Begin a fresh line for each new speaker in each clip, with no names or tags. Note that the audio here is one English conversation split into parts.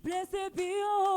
Blessed be your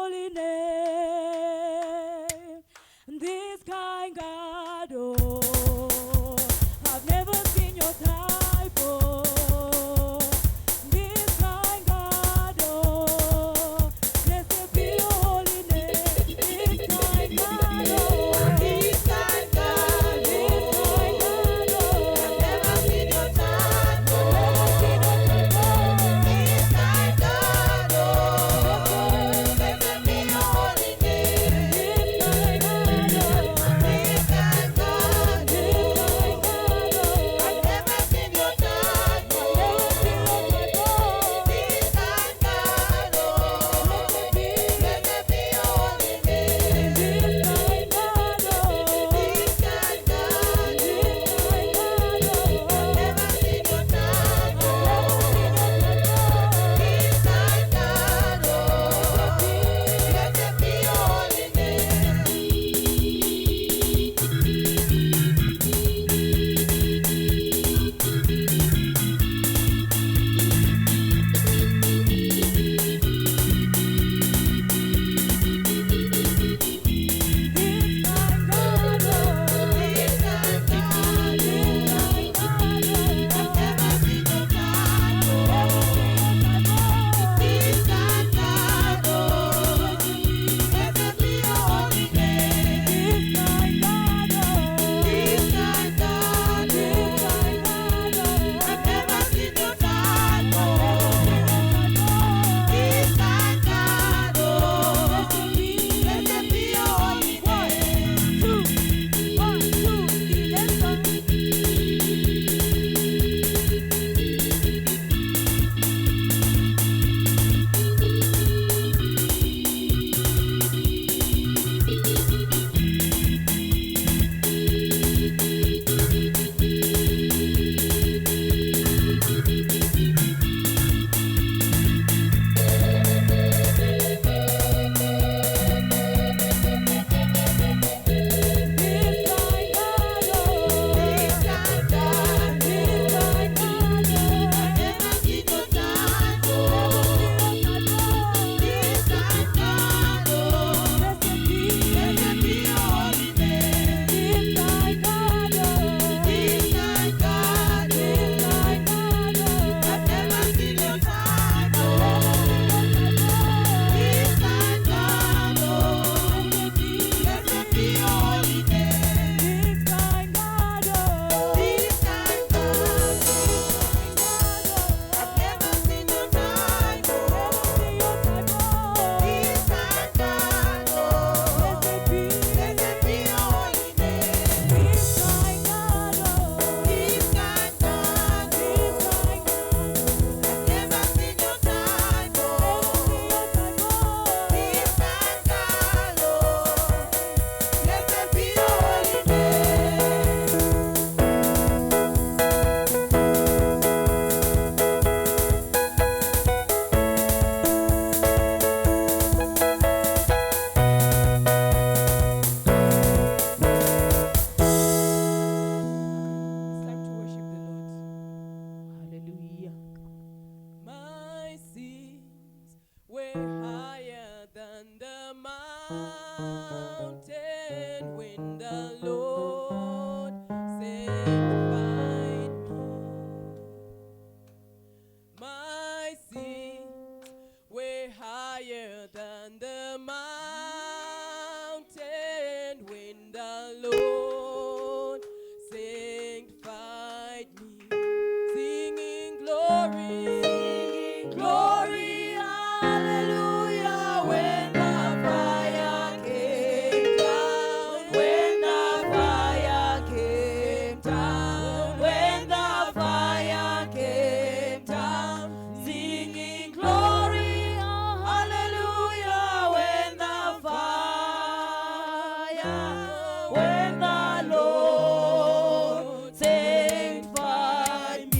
higher than the mountain when the Lord sanctified me, singing glory, glory, hallelujah, when the fire came down, when the fire came down, when the fire came down, singing glory, hallelujah, when the fire, when the Lord sanctified me.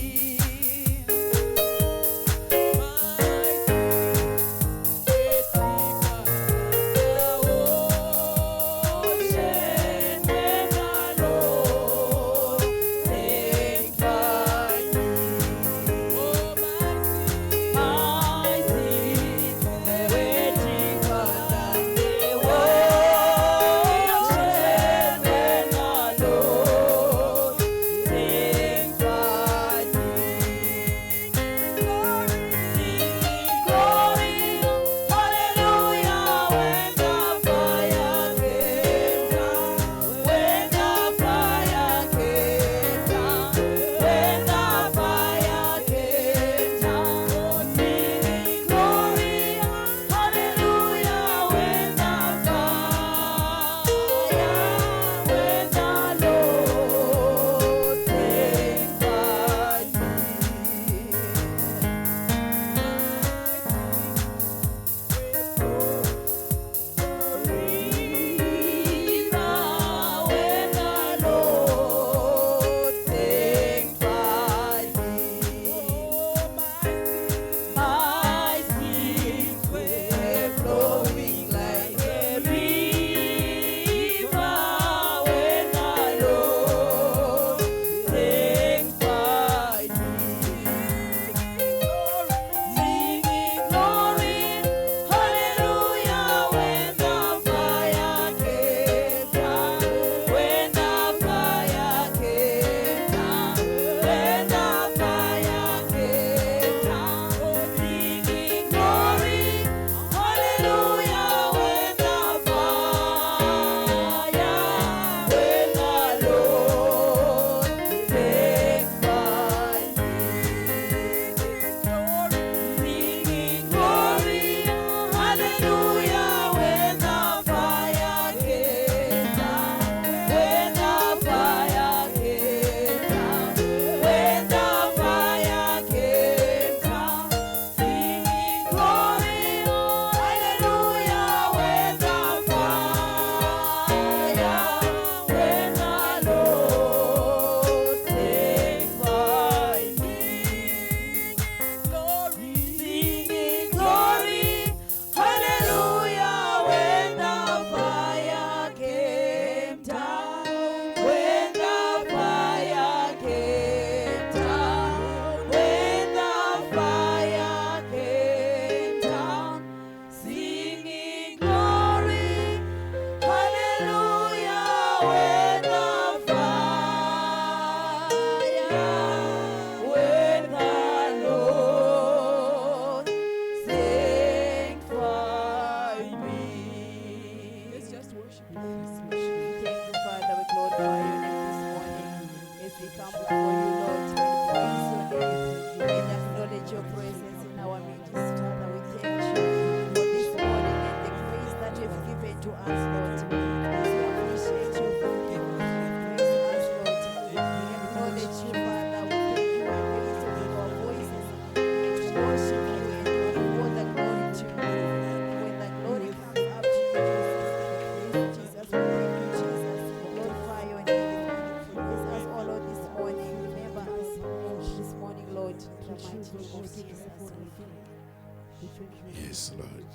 Yes, Lord.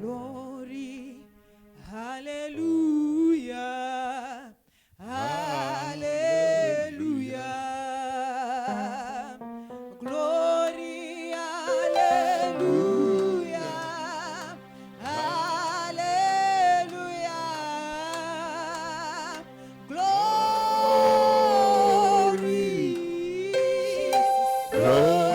Glory, hallelujah, hallelujah. Glory, hallelujah, hallelujah. Glory, glory.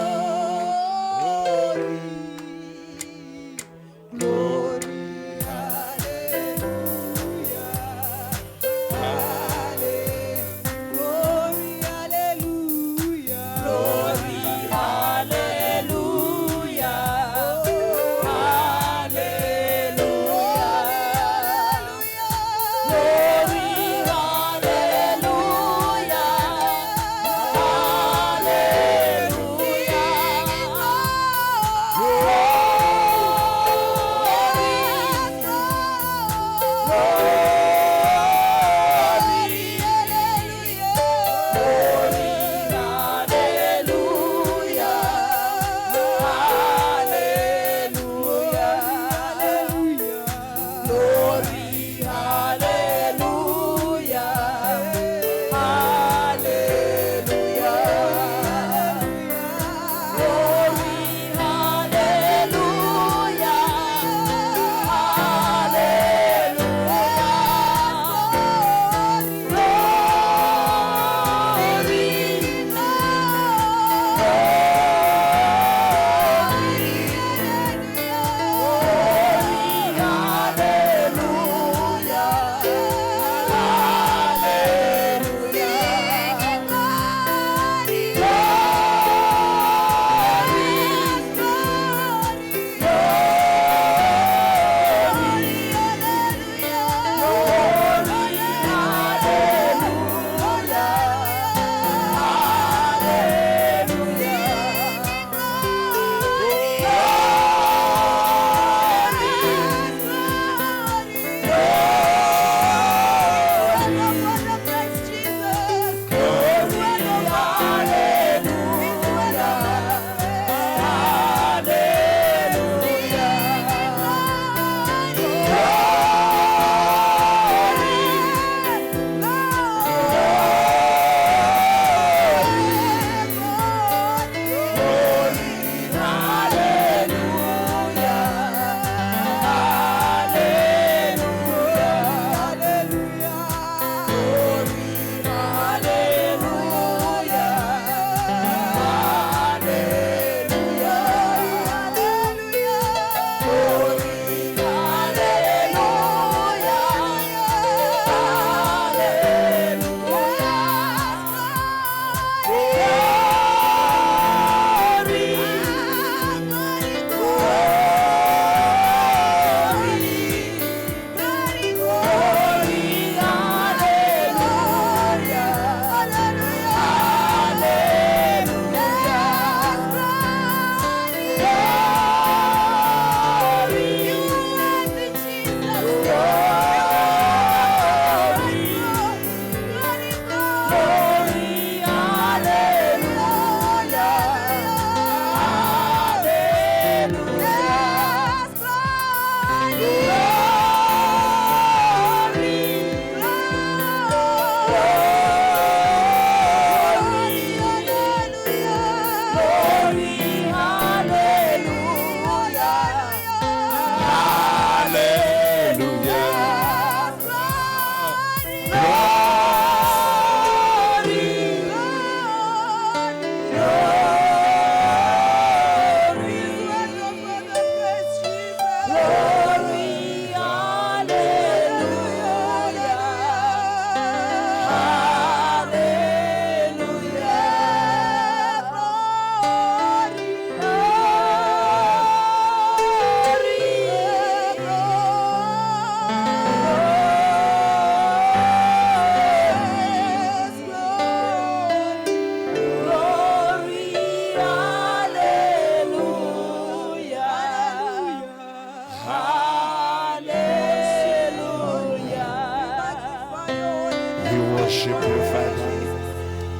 We worship you, Father.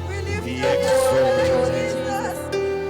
We lift
We
your
exalt
name,
your name.
Jesus.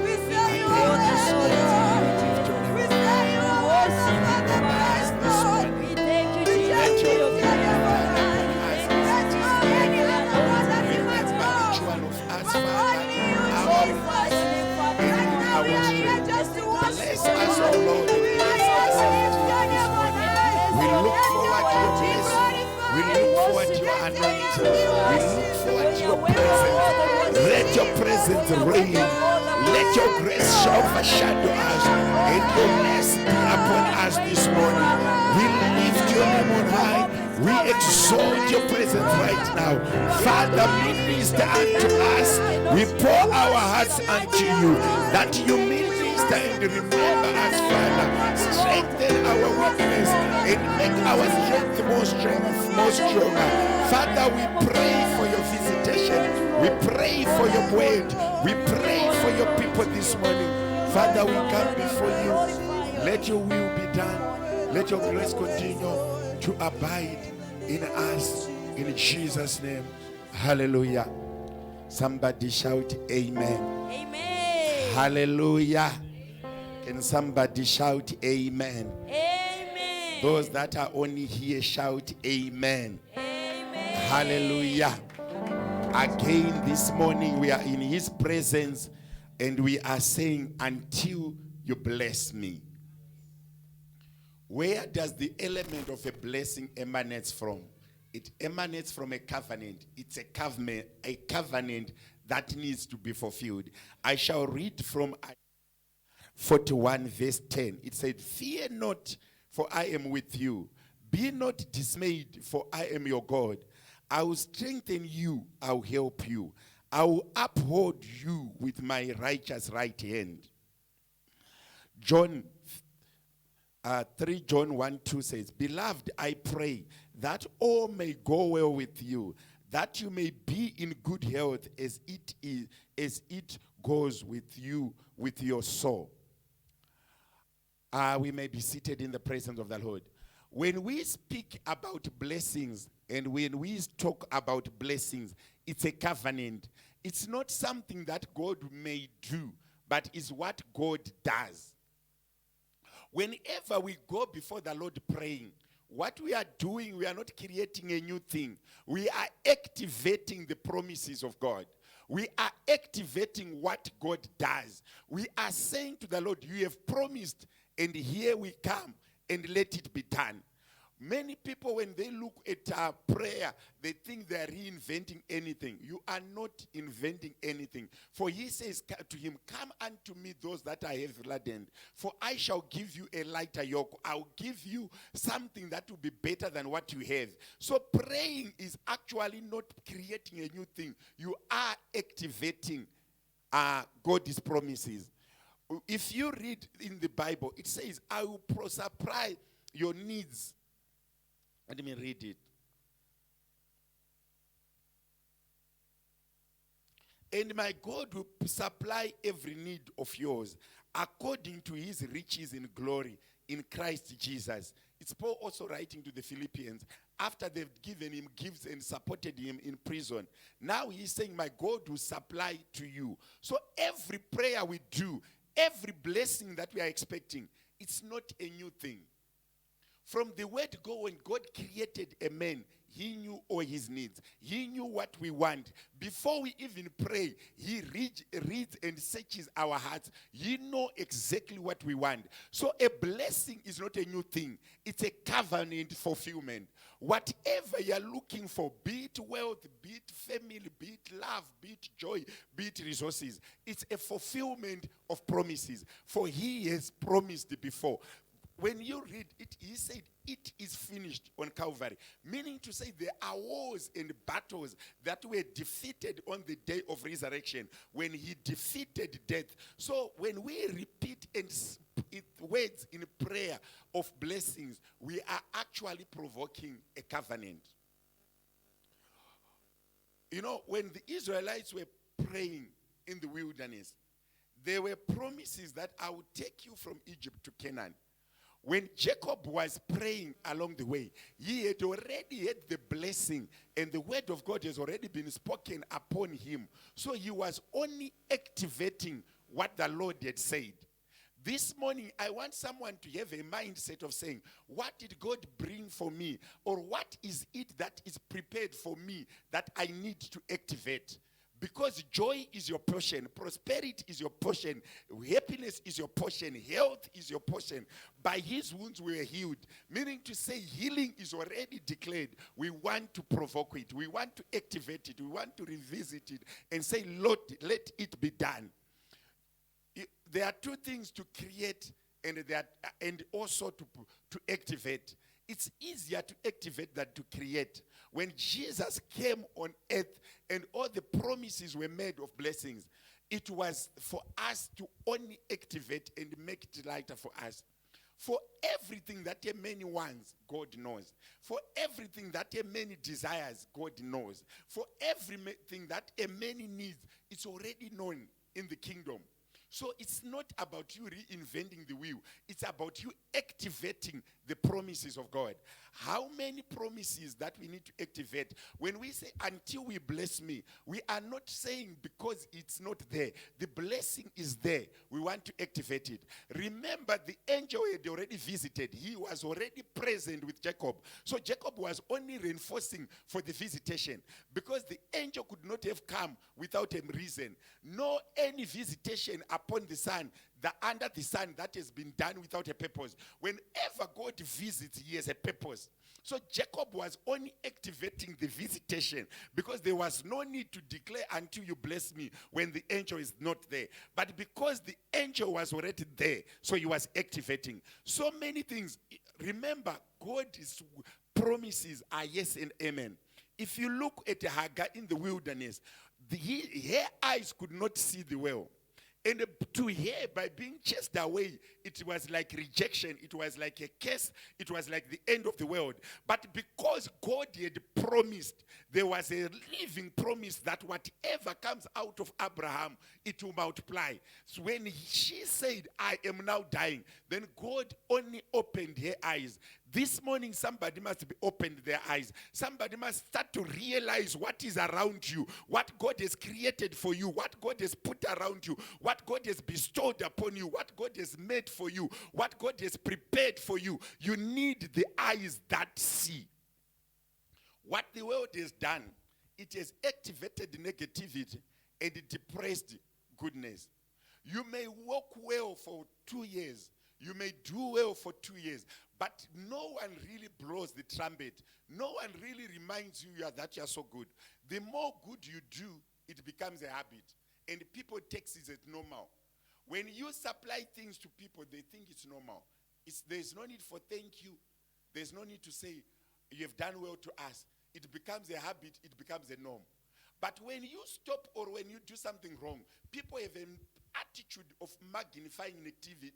We say you
Again
are
this
worthy,
morning, we
Lord.
lift your
We
name.
say you are worthy for the praise,
This
Lord.
morning,
We thank you,
We
Jesus,
just
let
for
your
your
lift your
will be
name on
done
goodness.
upon
high.
us
Thank you,
as
There's
it is
no
in
Jesus,
any
for
heaven.
your
other God that we
anointing.
must
Remember each
know
one of us,
but
Father,
only
in
you,
We
our
glorify
Jesus.
your
weakness
name, Father
and
Right
in
God.
now we
our
are here
strength.
just to
Blessed be
worship
unto
Bless
your
you.
us,
name.
O Lord, and
We are
bless
here
us
to
unto
lift your
you this
name on
morning.
We
high.
bless
We
your
look
Let
holy name
your
forward
for
to
your
name
your
be
blessing.
goodness.
We
We
glorified.
look forward to
worship
your
you
Let
for
your
your
name
anointing.
be
We
goodness.
look
worshipped.
forward
For
to
you are
your
worthy of
presence.
all the
Thank you,
Let
worship.
your
For
presence
you are
Jesus.
worthy
reign.
of all the
Let your
praise.
Thank
grace
you.
shall overshadow
You
us
are
and your
worthy,
mercy be upon
We
Lord.
us
praise
this
you,
You
morning.
are
Father.
We
You
lift
are
your name
worthy
on
to
high.
open
We
You
doors.
are the
exalt your
mighty
presence right
warrior.
now.
You are
Yes,
mighty
Father,
in
Lord, we
things
minister
and
lift
in
your
unto
that
name
which
on
we
us.
high.
We
cannot
pour
We
share.
our
worship
hearts
In the
you,
unto
mighty
oh
name
you
of
God.
that
Jesus, we
you
thank you,
We
minister
Jesus.
and
worship you,
For
remember
you
us,
Father.
Father.
deserve all the
We
glory.
worship
Strengthen
you,
our
You
weakness
deserve all
Yeshua.
the
and make
praise.
our
We
strength
worship
more
you,
strength,
You
more
deserve
stronger.
glory in the
Yeshua.
Father,
mighty
we
name of
pray for your
Jesus.
visitation.
Thank you,
We
Lord. We give
pray
you all
for
the
your
Thank you,
word.
glory.
We
We give
pray
all
Lord.
for
the
your
glory
people
to
this
you.
morning.
We
Father, we
glorify
come
your
You're
name.
before
We
you.
worthy,
glorify your
Let
name
your
Jesus.
will be
this
done.
morning.
You're
Let your grace
worthy,
continue
Lord.
to abide
In the
in
name
us.
of
In
Jesus.
Jesus' name. Hallelujah. Somebody shout amen.
Amen.
Hallelujah. Can somebody shout amen?
Amen.
Those that are only here shout amen.
Amen.
Hallelujah. Again this morning we are in his presence and we are saying, until you bless me. Where does the element of a blessing emanates from? It emanates from a covenant. It's a covenant that needs to be fulfilled. I shall read from 41 verse 10. It said, fear not, for I am with you. Be not dismayed, for I am your God. I will strengthen you. I will help you. I will uphold you with my righteous right hand. John 3 John 1:2 says, beloved, I pray that all may go well with you, that you may be in good health as it goes with you, with your soul. We may be seated in the presence of the Lord. When we speak about blessings and when we talk about blessings, it's a covenant. It's not something that God may do, but is what God does. Whenever we go before the Lord praying, what we are doing, we are not creating a new thing. We are activating the promises of God. We are activating what God does. We are saying to the Lord, you have promised, and here we come, and let it be done. Many people, when they look at prayer, they think they are reinventing anything. You are not inventing anything. For he says to him, come unto me those that are heavy laden, for I shall give you a lighter yoke. I'll give you something that will be better than what you have. So praying is actually not creating a new thing. You are activating God's promises. If you read in the Bible, it says, I will supply your needs. Let me read it. And my God will supply every need of yours according to his riches in glory in Christ Jesus. It's Paul also writing to the Philippians after they've given him gifts and supported him in prison. Now he's saying, my God will supply to you. So every prayer we do, every blessing that we are expecting, it's not a new thing. From the word go, when God created a man, he knew all his needs. He knew what we want. Before we even pray, he reads and searches our hearts. He knows exactly what we want. So a blessing is not a new thing. It's a covenant fulfillment. Whatever you're looking for, be it wealth, be it family, be it love, be it joy, be it resources, it's a fulfillment of promises. For he has promised before. When you read it, he said, it is finished on Calvary. Meaning to say there are wars and battles that were defeated on the day of resurrection when he defeated death. So when we repeat and speak words in prayer of blessings, we are actually provoking a covenant. You know, when the Israelites were praying in the wilderness, there were promises that I will take you from Egypt to Canaan. When Jacob was praying along the way, he had already had the blessing, and the word of God has already been spoken upon him. So he was only activating what the Lord had said. This morning, I want someone to have a mindset of saying, what did God bring for me? Or what is it that is prepared for me that I need to activate? Because joy is your portion, prosperity is your portion, happiness is your portion, health is your portion. By his wounds we are healed. Meaning to say healing is already declared. We want to provoke it. We want to activate it. We want to revisit it and say, Lord, let it be done. There are two things to create and also to activate. It's easier to activate than to create. When Jesus came on earth and all the promises were made of blessings, it was for us to only activate and make it lighter for us. For everything that a man wants, God knows. For everything that a man desires, God knows. For everything that a man needs, it's already known in the kingdom. So it's not about you reinventing the wheel. It's about you activating the promises of God. How many promises that we need to activate? When we say, until we bless me, we are not saying because it's not there. The blessing is there. We want to activate it. Remember, the angel had already visited. He was already present with Jacob. So Jacob was only reinforcing for the visitation, because the angel could not have come without a reason. No any visitation upon the sun, under the sun, that has been done without a purpose. Whenever God visits, he has a purpose. So Jacob was only activating the visitation, because there was no need to declare until you bless me when the angel is not there. But because the angel was already there, so he was activating. So many things. Remember, God's promises are yes and amen. If you look at Hagar in the wilderness, her eyes could not see the well. And to her, by being chased away, it was like rejection. It was like a curse. It was like the end of the world. But because God had promised, there was a living promise that whatever comes out of Abraham, it will multiply. So when she said, I am now dying, then God only opened her eyes. This morning, somebody must be opened their eyes. Somebody must start to realize what is around you, what God has created for you, what God has put around you, what God has bestowed upon you, what God has made for you, what God has prepared for you. You need the eyes that see. What the world has done, it has activated negativity and it depressed goodness. You may walk well for 2 years. You may do well for 2 years. But no one really blows the trumpet. No one really reminds you that you are so good. The more good you do, it becomes a habit. And people take it as normal. When you supply things to people, they think it's normal. There's no need for thank you. There's no need to say, you have done well to us. It becomes a habit. It becomes a norm. But when you stop or when you do something wrong, people have an attitude of magnifying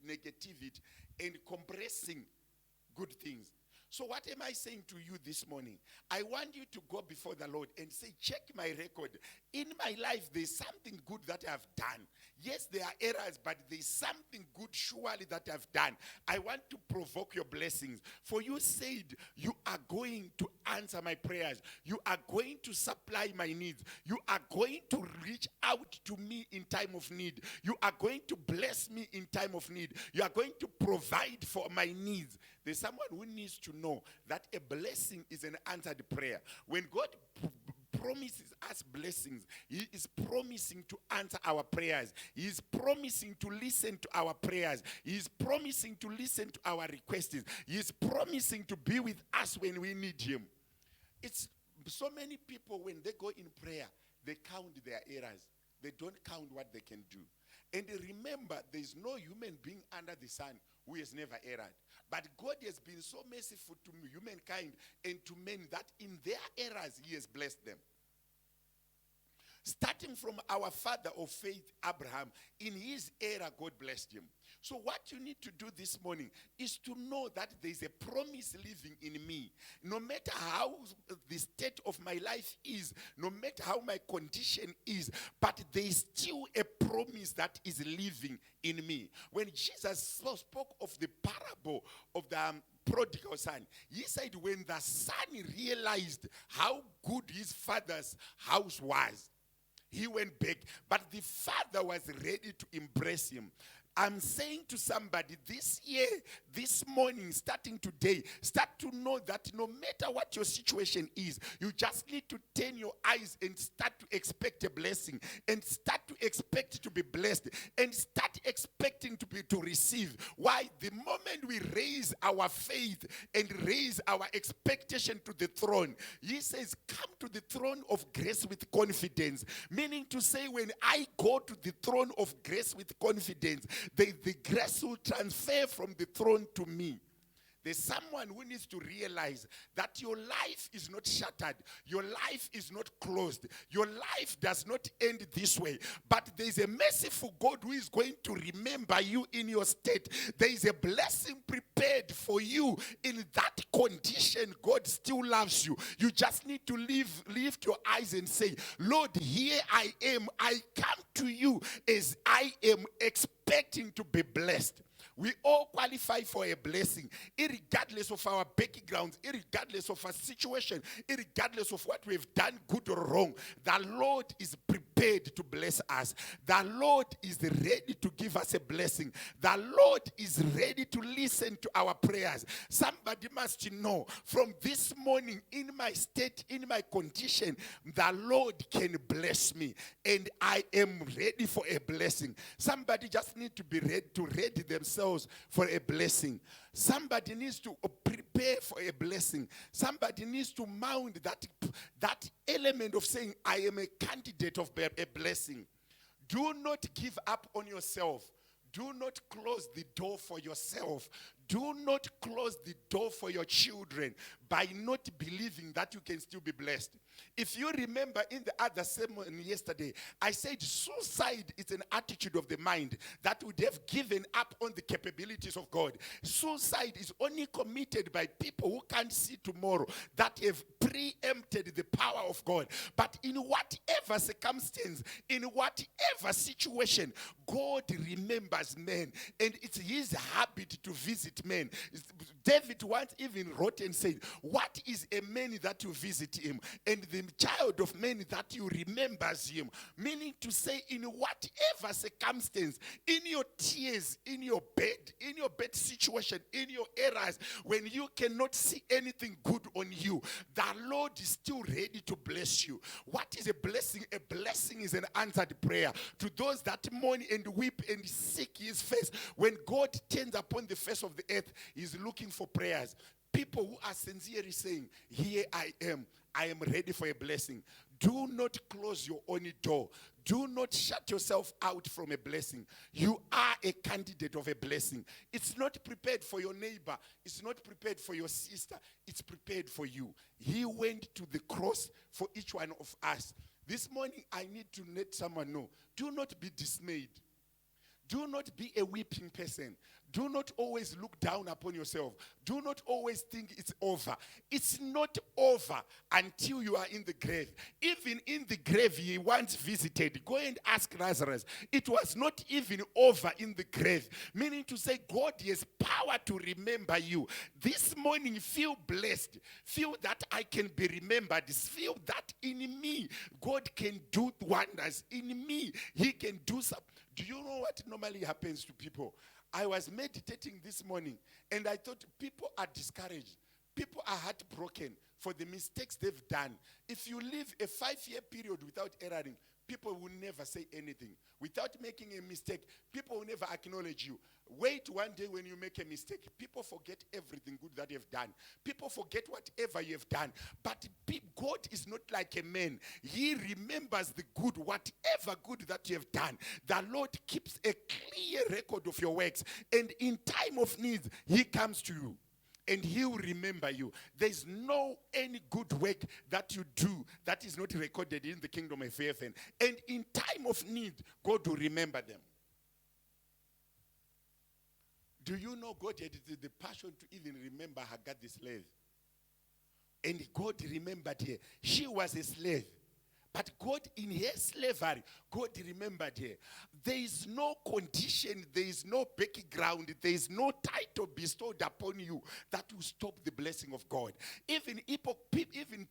negativity and compressing good things. So what am I saying to you this morning? I want you to go before the Lord and say, check my record. In my life, there's something good that I've done. Yes, there are errors, but there's something good surely that I've done. I want to provoke your blessings. For you said, you are going to answer my prayers. You are going to supply my needs. You are going to reach out to me in time of need. You are going to bless me in time of need. You are going to provide for my needs. There's someone who needs to know that a blessing is an answered prayer. When God promises us blessings, he is promising to answer our prayers. He is promising to listen to our prayers. He is promising to listen to our requests. He is promising to be with us when we need him. It's so many people, when they go in prayer, they count their errors. They don't count what they can do. And remember, there is no human being under the sun who has never erred. But God has been so merciful to humankind and to men that in their errors, he has blessed them. Starting from our father of faith, Abraham, in his era, God blessed him. So what you need to do this morning is to know that there is a promise living in me. No matter how the state of my life is, no matter how my condition is, but there is still a promise that is living in me. When Jesus spoke of the parable of the prodigal son, he said when the son realized how good his father's house was, he went back, but the father was ready to embrace him. I'm saying to somebody this year, this morning, starting today, start to know that no matter what your situation is, you just need to turn your eyes and start to expect a blessing, and start to expect to be blessed, and start expecting to receive. Why? The moment we raise our faith and raise our expectation to the throne, he says, come to the throne of grace with confidence. Meaning to say, when I go to the throne of grace with confidence, the grace will transfer from the throne to me. There's someone who needs to realize that your life is not shattered. Your life is not closed. Your life does not end this way. But there is a merciful God who is going to remember you in your state. There is a blessing prepared for you in that condition. God still loves you. You just need to lift your eyes and say, Lord, here I am. I come to you as I am expecting to be blessed. We all qualify for a blessing, irregardless of our backgrounds, irregardless of our situation, irregardless of what we've done, good or wrong. The Lord is prepared to bless us. The Lord is ready to give us a blessing. The Lord is ready to listen to our prayers. Somebody must know, from this morning, in my state, in my condition, the Lord can bless me, and I am ready for a blessing. Somebody just need to be ready to ready themselves for a blessing. Somebody needs to prepare for a blessing. Somebody needs to mount that element of saying, I am a candidate of a blessing. Do not give up on yourself. Do not close the door for yourself. Do not close the door for your children by not believing that you can still be blessed. If you remember in the other sermon yesterday, I said suicide is an attitude of the mind that would have given up on the capabilities of God. Suicide is only committed by people who can't see tomorrow, that have preempted the power of God. But in whatever circumstance, in whatever situation, God remembers men, and it's his habit to visit men. David once even wrote and said, what is a man that you visit him, and the child of man that you remembers him? Meaning to say, in whatever circumstance, in your tears, in your bed situation, in your errors, when you cannot see anything good on you, the Lord is still ready to bless you. What is a blessing? A blessing is an answered prayer. To those that mourn and weep and seek his face, when God turns upon the face of the earth, he's looking for prayers. People who are sincerely saying, here I am ready for a blessing. Do not close your own door. Do not shut yourself out from a blessing. You are a candidate of a blessing. It's not prepared for your neighbor. It's not prepared for your sister. It's prepared for you. He went to the cross for each one of us. This morning, I need to let someone know, do not be dismayed. Do not be a weeping person. Do not always look down upon yourself. Do not always think it's over. It's not over until you are in the grave. Even in the grave he once visited. Go and ask Lazarus. It was not even over in the grave. Meaning to say, God has power to remember you. This morning, feel blessed. Feel that I can be remembered. Feel that in me, God can do wonders. In me, he can do something. Do you know what normally happens to people? I was meditating this morning, and I thought people are discouraged. People are heartbroken for the mistakes they've done. If you live a 5-year period without erring, people will never say anything. Without making a mistake, people will never acknowledge you. Wait one day when you make a mistake. People forget everything good that you've done. People forget whatever you have done. But God is not like a man. He remembers the good, whatever good that you have done. The Lord keeps a clear record of your works. And in time of need, he comes to you. And he will remember you. There's no any good work that you do that is not recorded in the kingdom of heaven. And in time of need, God will remember them. Do you know God had the passion to even remember Hagar the slave? And God remembered her. She was a slave. But God, in her slavery, God remembered her. There is no condition, there is no background, there is no title bestowed upon you that will stop the blessing of God. Even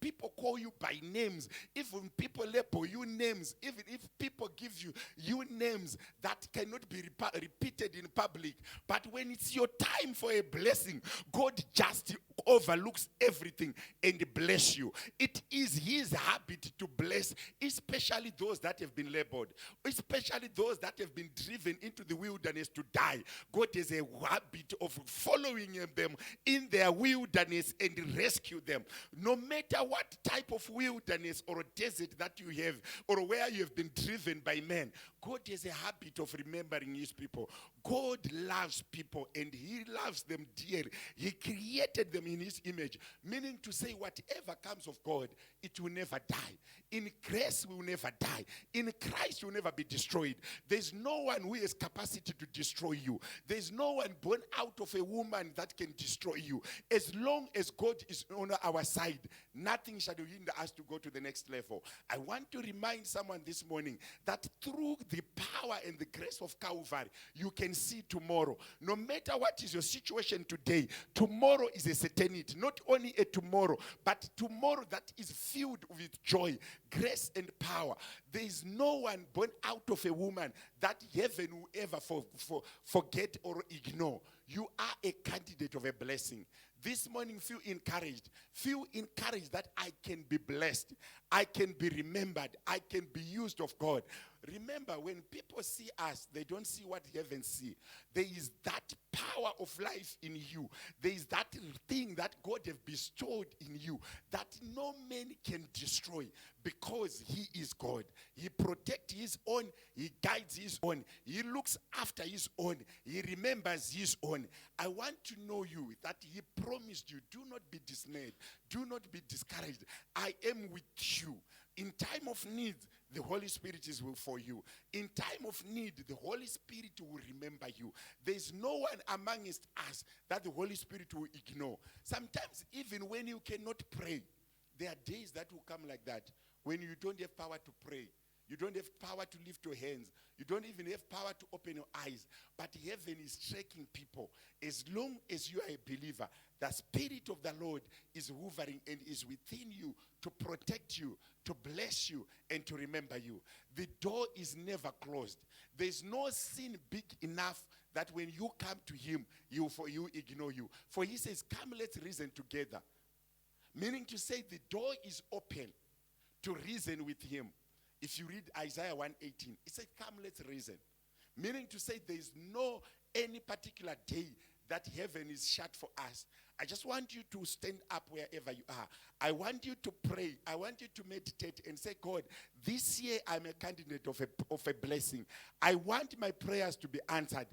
people call you by names, even people label you names, even if people give you names that cannot be repeated in public. But when it's your time for a blessing, God just overlooks everything and bless you. It is his habit to bless, especially those that have been labored, especially those that have been driven into the wilderness to die. God has a habit of following them in their wilderness and rescue them. No matter what type of wilderness or desert that you have, or where you have been driven by men, God has a habit of remembering his people. God loves people and he loves them dearly. He created them in his image, meaning to say whatever comes of God, it will never die. In grace, we will never die. In Christ, you will never be destroyed. There's no one who has capacity to destroy you. There's no one born out of a woman that can destroy you. As long as God is on our side, nothing shall hinder us to go to the next level. I want to remind someone this morning that through the power and the grace of Calvary, you can see tomorrow. No matter what is your situation today, tomorrow is a certainty. Not only a tomorrow, but tomorrow that is filled with joy, grace, and power. There is no one born out of a woman that heaven will ever forget or ignore. You are a candidate of a blessing. This morning, feel encouraged. Feel encouraged that I can be blessed. I can be remembered. I can be used of God. Remember, when people see us, they don't see what heaven see. There is that power of life in you. There is that thing that God has bestowed in you that no man can destroy, because he is God. He protects his own. He guides his own. He looks after his own. He remembers his own. I want to know you that he promised you, do not be dismayed. Do not be discouraged. I am with you. In time of need, the Holy Spirit is for you. In time of need, the Holy Spirit will remember you. There is no one amongst us that the Holy Spirit will ignore. Sometimes, even when you cannot pray, there are days that will come like that, when you don't have power to pray. You don't have power to lift your hands. You don't even have power to open your eyes. But heaven is checking people. As long as you are a believer, the Spirit of the Lord is hovering and is within you to protect you, to bless you, and to remember you. The door is never closed. There's no sin big enough that when you come to him, he will ignore you. For he says, come, let's reason together. Meaning to say the door is open to reason with him. If you read Isaiah 1:18, it says, come, let's reason. Meaning to say there is no any particular day that heaven is shut for us. I just want you to stand up wherever you are. I want you to pray. I want you to meditate and say, God, this year I'm a candidate of a blessing. I want my prayers to be answered.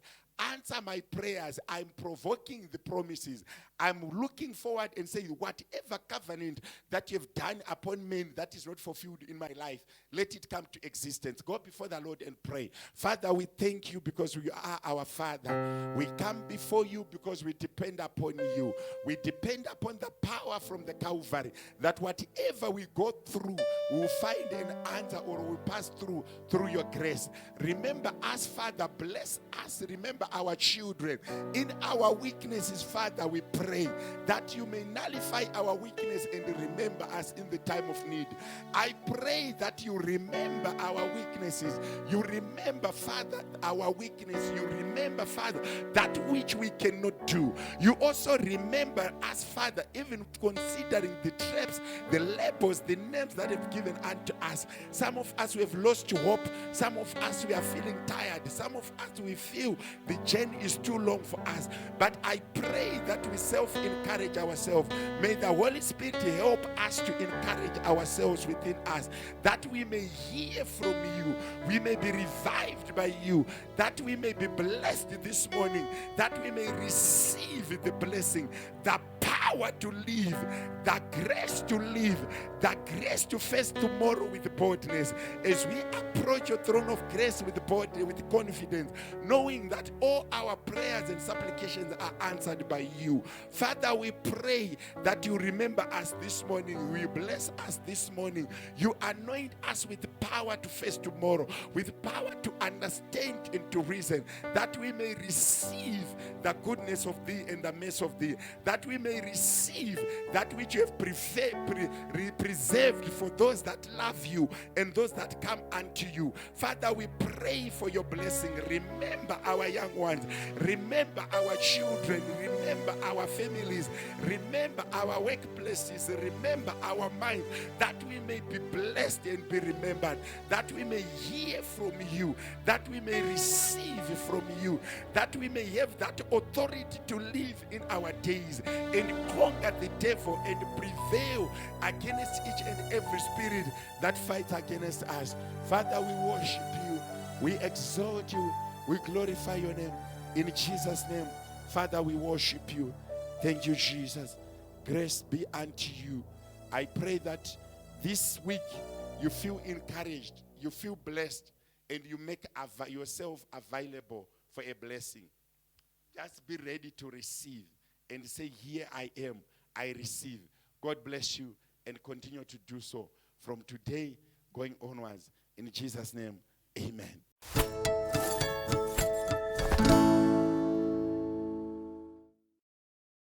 Answer my prayers. I'm provoking the promises. I'm looking forward and saying, whatever covenant that you've done upon men that is not fulfilled in my life, let it come to existence. Go before the Lord and pray. Father, we thank you because you are our Father. We come before you because we depend upon you. We depend upon the power from the Calvary, that whatever we go through, we'll find an answer, or we'll pass through your grace. Remember us, Father. Bless us. Remember our children. In our weaknesses, Father, we pray that you may nullify our weakness and remember us in the time of need. I pray that you remember our weaknesses. You remember, Father, our weakness. You remember, Father, that which we cannot do. You also remember us, Father, even considering the traps, the labels, the names that have given unto us. Some of us, we have lost hope. Some of us, we are feeling tired. Some of us, we feel the journey is too long for us. But I pray that we self-encourage ourselves. May the Holy Spirit help us to encourage ourselves within us, that we may hear from you, we may be revived by you, that we may be blessed this morning, that we may receive the blessing, the power power to live, the grace to live, the grace to face tomorrow with boldness. As we approach your throne of grace with confidence, knowing that all our prayers and supplications are answered by you. Father, we pray that you remember us this morning. You bless us this morning. You anoint us with power to face tomorrow, with power to understand and to reason, that we may receive the goodness of thee and the mercy of thee, that we may receive that which you have preserved for those that love you and those that come unto you. Father, we pray for your blessing. Remember our young ones, remember our children, remember our families, remember our workplaces, remember our mind, that we may be blessed and be remembered, that we may hear from you, that we may receive from you, that we may have that authority to live in our days and conquer the devil and prevail against each and every spirit that fights against us. Father, we worship you, we exalt you, we glorify your name. In Jesus' name, Father, we worship you. Thank you, Jesus. Grace be unto you. I pray that this week you feel encouraged, you feel blessed, and you make yourself available for a blessing. Just be ready to receive and say, here I am, I receive. God bless you and continue to do so from today going onwards. In Jesus' name, amen.